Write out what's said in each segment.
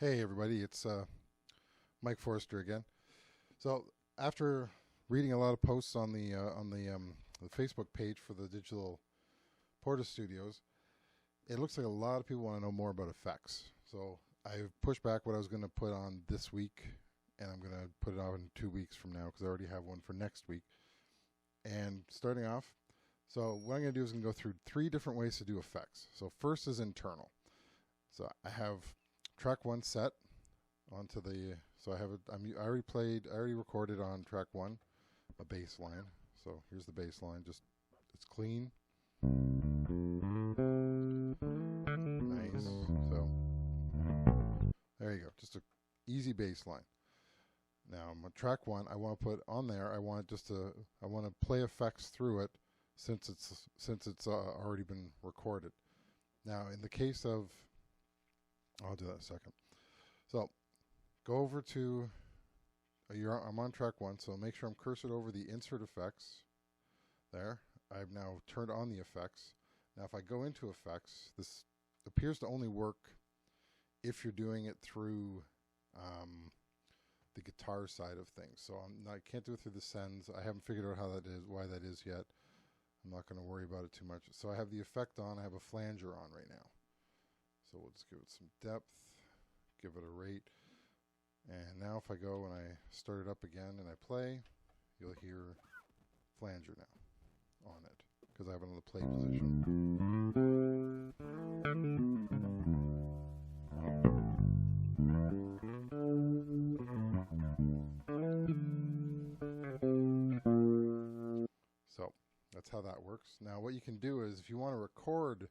Hey everybody, it's Mike Foerster again. So after reading a lot of posts on the Facebook page for the digital Portastudios, it looks like a lot of people want to know more about effects. So I've pushed back what I was going to put on this week, and I'm going to put it on 2 weeks from now because I already have one for next week. And starting off, so what I'm going to do is I'm going to go through 3 different ways to do effects. So first is internal. So I have track 1 set onto the, so I have it, I already recorded on track 1 a bass line. So here's the bass line, just it's clean, nice. So there you go, just a easy bass line. Now on track 1, I want to put on there, I want to play effects through it since it's already been recorded. Now in the case of, I'll do that in a second. So go over to, I'm on track 1, so make sure I'm cursored over the insert effects. There, I've now turned on the effects. Now if I go into effects, this appears to only work if you're doing it through the guitar side of things. So I can't do it through the sends. I haven't figured out how that is, why that is yet. I'm not going to worry about it too much. So I have the effect on, I have a flanger on right now. So we'll just give it some depth, give it a rate. And now if I go and I start it up again and I play, you'll hear flanger now on it because I have it on the play position. So that's how that works. Now what you can do is if you want to record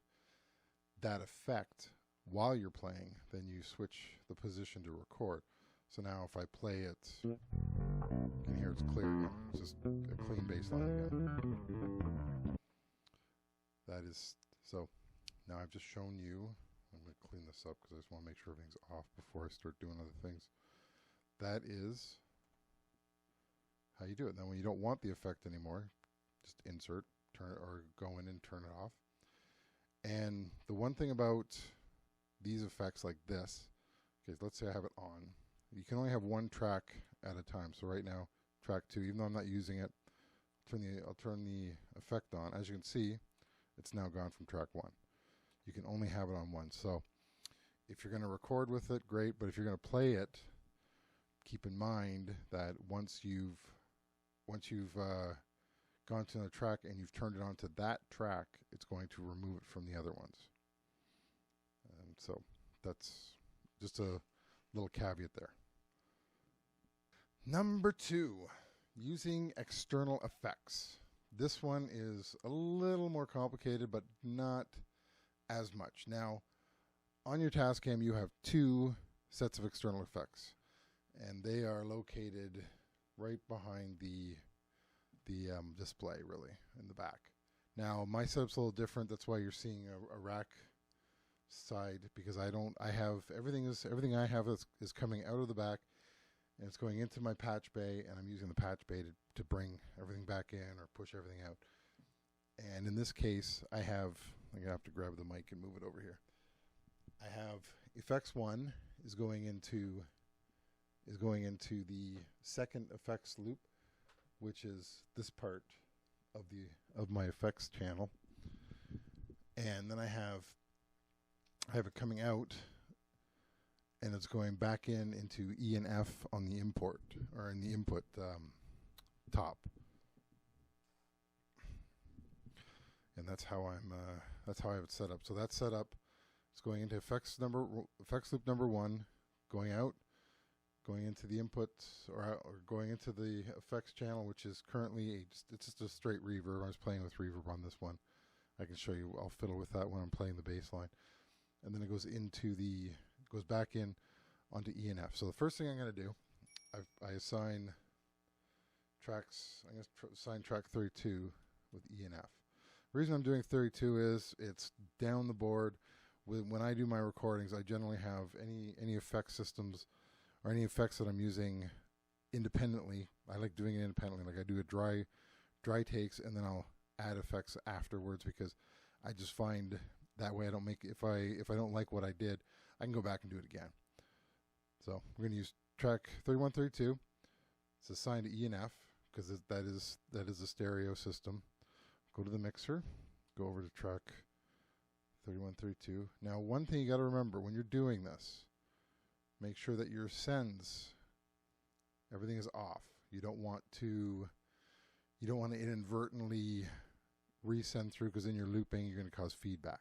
that effect while you're playing, then you switch the position to record. So now if I play it, you can hear it's clear again. It's just a clean bass line again. That is, so now I've just shown you, I'm going to clean this up because I just want to make sure everything's off before I start doing other things. That is how you do it. Now when you don't want the effect anymore, just insert, turn it, or go in and turn it off. And the one thing about these effects like this, okay, let's say I have it on. You can only have one track at a time. So right now, track 2, even though I'm not using it, I'll turn the effect on. As you can see, it's now gone from track 1. You can only have it on one. So if you're going to record with it, great. But if you're going to play it, keep in mind that once you've gone to another track and you've turned it on to that track, it's going to remove it from the other ones. And so that's just a little caveat there. Number 2, using external effects. This one is a little more complicated, but not as much. Now, on your Tascam, you have 2 sets of external effects, and they are located right behind the display, really, in the back. Now, my setup's a little different. That's why you're seeing a rack side, because I have everything I have is coming out of the back, and it's going into my patch bay, and I'm using the patch bay to bring everything back in or push everything out. And in this case, I'm gonna have to grab the mic and move it over here. I have effects 1 is going into the second effects loop, which is this part of my effects channel, and then I have it coming out, and it's going back into E and F on the import, or in the input top, and that's how I have it set up. So that's set up. It's going into effects loop number 1, going out, going into the input, or going into the effects channel, which is currently it's just a straight reverb. I was playing with reverb on this one. I can show you. I'll fiddle with that when I'm playing the bass line. And then it goes back in onto E and F. So the first thing I'm going to do, I assign tracks. I'm going to assign track 32 with E and F. The reason I'm doing 32 is it's down the board. When I do my recordings, I generally have any effect systems or any effects that I'm using independently. I like doing it independently. Like I do a dry takes, and then I'll add effects afterwards, because I just find that way I don't make, if I don't like what I did, I can go back and do it again. So we're going to use track 3132. It's assigned to E and F because that is a stereo system. Go to the mixer, go over to track 3132. Now, one thing you got to remember when you're doing this, make sure that your sends, everything is off. You don't want to inadvertently resend through, because then you're looping, you're going to cause feedback.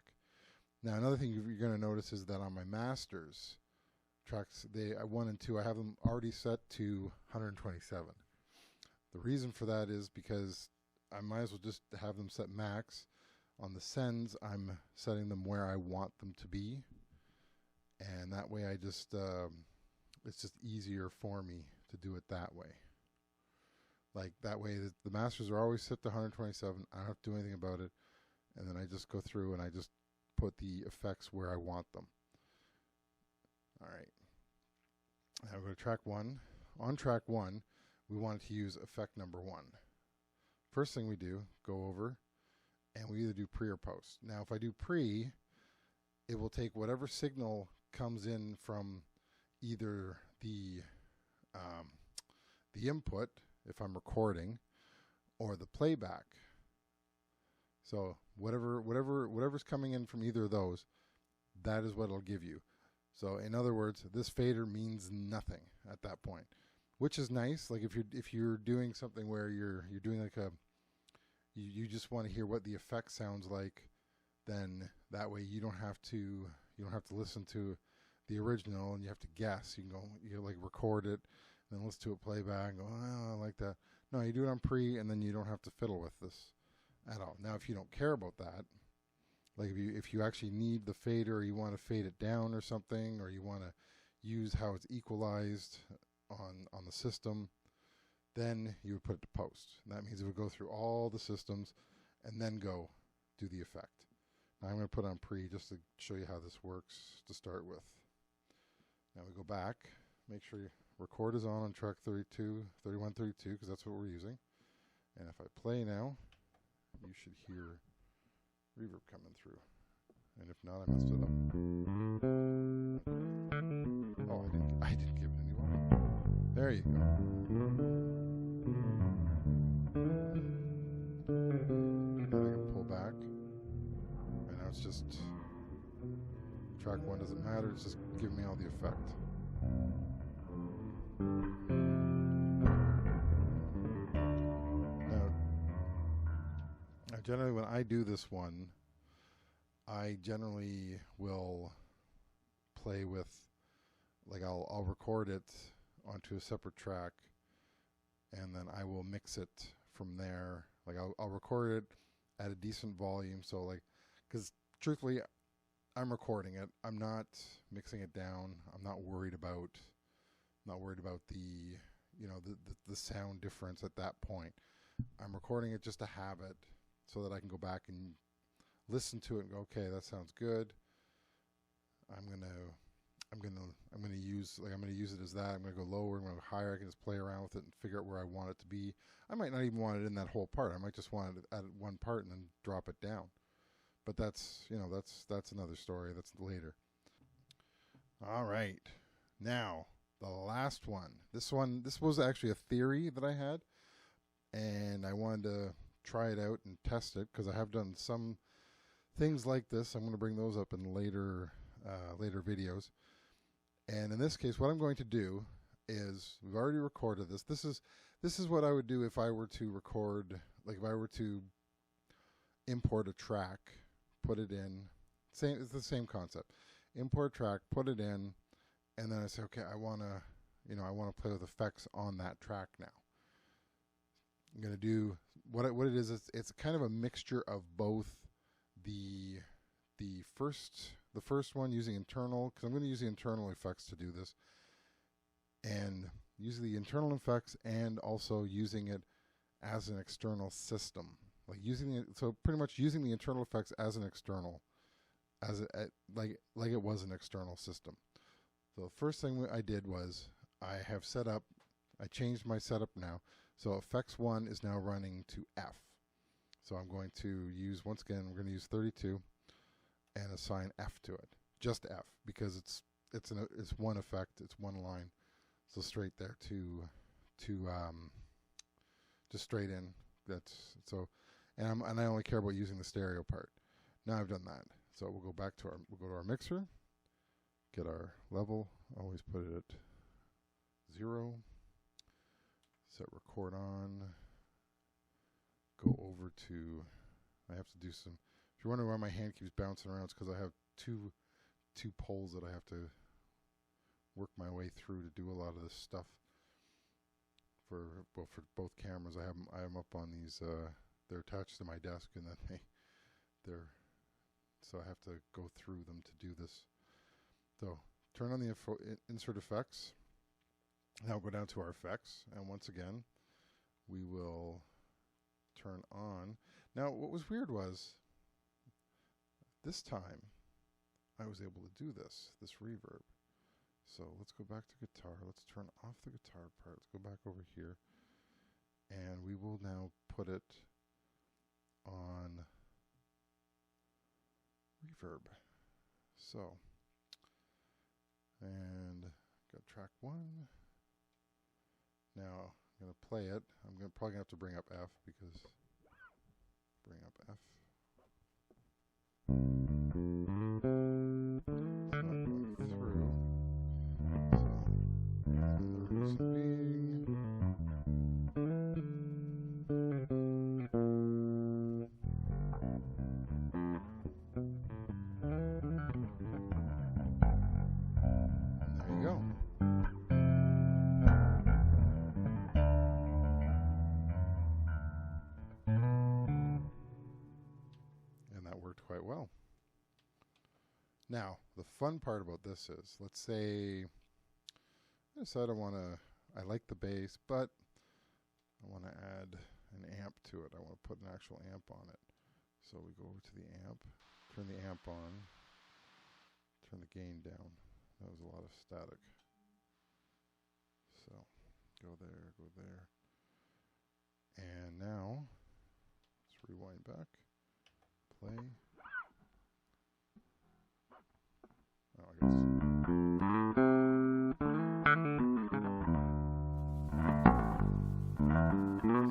Now, another thing you're going to notice is that on my masters tracks, 1 and 2, I have them already set to 127. The reason for that is because I might as well just have them set max. On the sends, I'm setting them where I want them to be, and that way I just it's just easier for me to do it that way. Like that way, the masters are always set to 127. I don't have to do anything about it, and then I just go through and I just put the effects where I want them. All right. Now we go to track 1. On track 1, we want to use effect number 1. First thing we do, go over, and we either do pre or post. Now, if I do pre, it will take whatever signal comes in from either the input, if I'm recording, or the playback. So whatever's coming in from either of those, that is what it'll give you. So in other words, this fader means nothing at that point, which is nice. Like if you're doing something where you're doing like you just want to hear what the effect sounds like, then that way you don't have to listen to the original and you have to guess. You like record it and then listen to it playback and go, oh, I like that. No, you do it on pre, and then you don't have to fiddle with this at all. Now, if you don't care about that, like if you actually need the fader, or you want to fade it down or something, or you want to use how it's equalized on the system, then you would put it to post. And that means it would go through all the systems and then go do the effect. Now I'm going to put on pre just to show you how this works to start with. Now we go back, make sure your record is on track 3132, because that's what we're using. And if I play now, you should hear reverb coming through. And if not, I messed it up. Oh, I didn't give it any volume. There you go. Now I can pull back. And now it's just track 1 doesn't matter, it's just giving me all the effect. Now generally when I do this one, I generally will play with, like I'll record it onto a separate track, and then I will mix it from there. Like I'll record it at a decent volume, so like, because truthfully, I'm recording it. I'm not mixing it down. I'm not worried about the the sound difference at that point. I'm recording it just to have it, so that I can go back and listen to it and go, okay, that sounds good. I'm gonna use it as that. I'm gonna go lower, I'm gonna go higher. I can just play around with it and figure out where I want it to be. I might not even want it in that whole part. I might just want it at one part and then drop it down. But that's another story. That's later. All right. Now, the last one. This was actually a theory that I had, and I wanted to try it out and test it, because I have done some things like this. I'm going to bring those up in later videos. And in this case, what I'm going to do is, we've already recorded this. This is what I would do if I were to record, like if I were to import a track, put it in. It's the same concept. Import a track, put it in, and then I say, okay, I want to play with effects on that track now. I'm going to do what it is. It's kind of a mixture of both the first one using internal, because I'm going to use the internal effects to do this, and use the internal effects and also using it as an external system, like so pretty much using the internal effects as an external, like it was an external system. So the first thing I did was I changed my setup now. So effects 1 is now running to F. So I'm going to use, once again, we're going to use 32 and assign F to it. Just F, because it's it's one effect, it's one line, so straight there to just straight in. That's so, and I only care about using the stereo part. Now I've done that, so we'll go to our mixer, get our level, always put it at 0, set record on, go over to, I have to do some, if you're wondering why my hand keeps bouncing around, it's because I have two poles that I have to work my way through to do a lot of this stuff for both cameras. I have them up on these, they're attached to my desk, and then they're so I have to go through them to do this. So turn on the insert effects. Now go down to our effects, and once again we will turn on. Now what was weird was this time I was able to do this reverb. So let's go back to guitar. Let's turn off the guitar part. Let's go back over here, and we will now put it on reverb. So, and got track 1. Now I'm going to play it. I'm probably going to have to bring up F, because bring up F. It's not going through. So, the reason being, there you go. And that worked quite well. Now, the fun part about this is, let's say I decide I like the bass, but I want to add an amp to it. I want to put an actual amp on it. So we go over to the amp, turn the amp on, turn the gain down. That was a lot of static. So go there. And now, let's rewind back, play. Oh, I guess.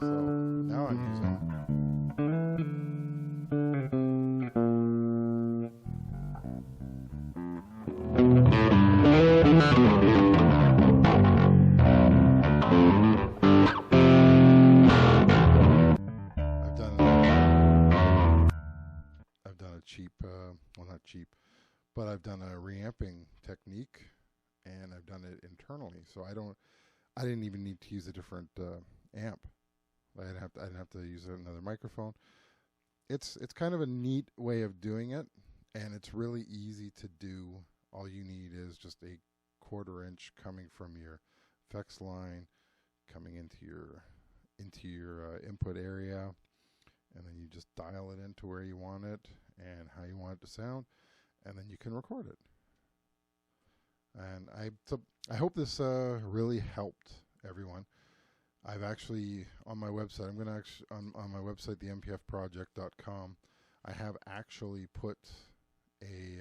So now I'm using I've done a cheap, well, not cheap, but I've done a reamping technique, and I've done it internally. So I didn't even need to use a different amp. I didn't have to use another microphone. It's kind of a neat way of doing it, and it's really easy to do. All you need is just a 1/4 inch coming from your effects line, coming into your input area, and then you just dial it into where you want it and how you want it to sound, and then you can record it. And I hope this really helped everyone. I've actually, on my website, I'm going to actually, on my website, the MPFproject.com, I have actually put a,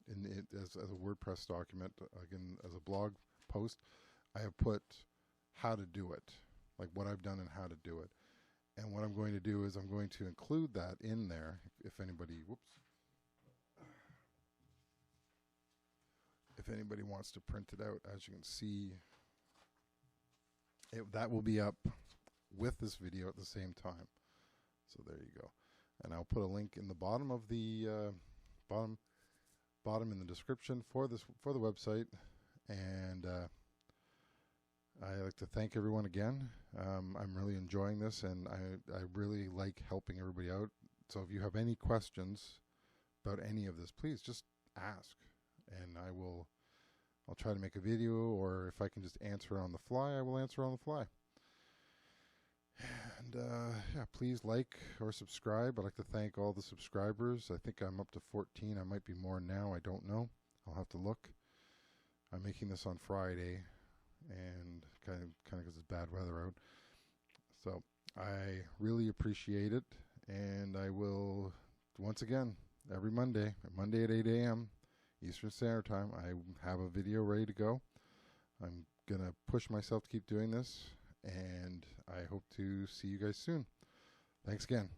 in it as a WordPress document, again, as a blog post, I have put how to do it, like what I've done and how to do it. And what I'm going to do is I'm going to include that in there if anybody, if anybody wants to print it out. As you can see, that will be up with this video at the same time. So there you go. And I'll put a link in the bottom of the bottom in the description for the website. And I'd like to thank everyone again. I'm really enjoying this, and I really like helping everybody out. So if you have any questions about any of this, please just ask, and I'll try to make a video, or if I can just answer on the fly, I will answer on the fly. And yeah, please like or subscribe. I'd like to thank all the subscribers. I think I'm up to 14. I might be more now. I don't know. I'll have to look. I'm making this on Friday, and kind of because it's bad weather out. So I really appreciate it, and I will, once again, every Monday at 8 a.m., Eastern Standard Time. I have a video ready to go. I'm going to push myself to keep doing this, and I hope to see you guys soon. Thanks again.